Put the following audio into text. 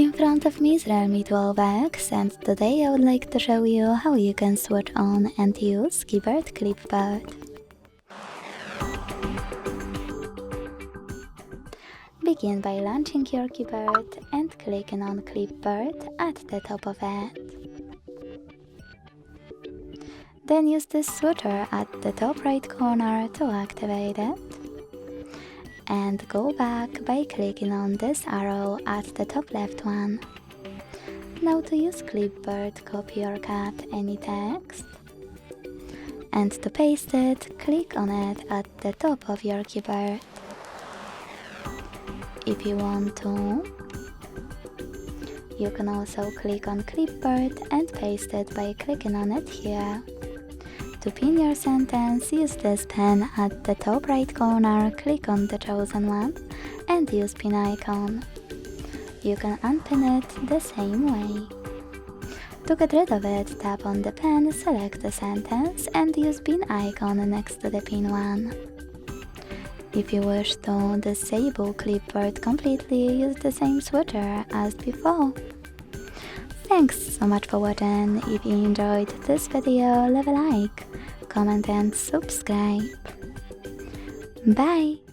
In front of me is Realme 12x, and today I would like to show you how you can switch on and use keyboard Clipboard. Begin by launching your keyboard and clicking on Clipboard at the top of it. Then use this switcher at the top right corner to activate it. And go back by clicking on this arrow at the top left one. Now to use Clipboard, copy or cut any text. And to paste it, click on it at the top of your keyboard. If you want to, you can also click on Clipboard and paste it by clicking on it here. To pin your sentence, use this pen at the top right corner, click on the chosen one and use pin icon. You can unpin it the same way. To get rid of it, tap on the pen, select the sentence and use pin icon next to the pin one. If you wish to disable Clipboard completely, use the same switcher as before. Thanks so much for watching. If you enjoyed this video, leave a like, comment and subscribe. Bye!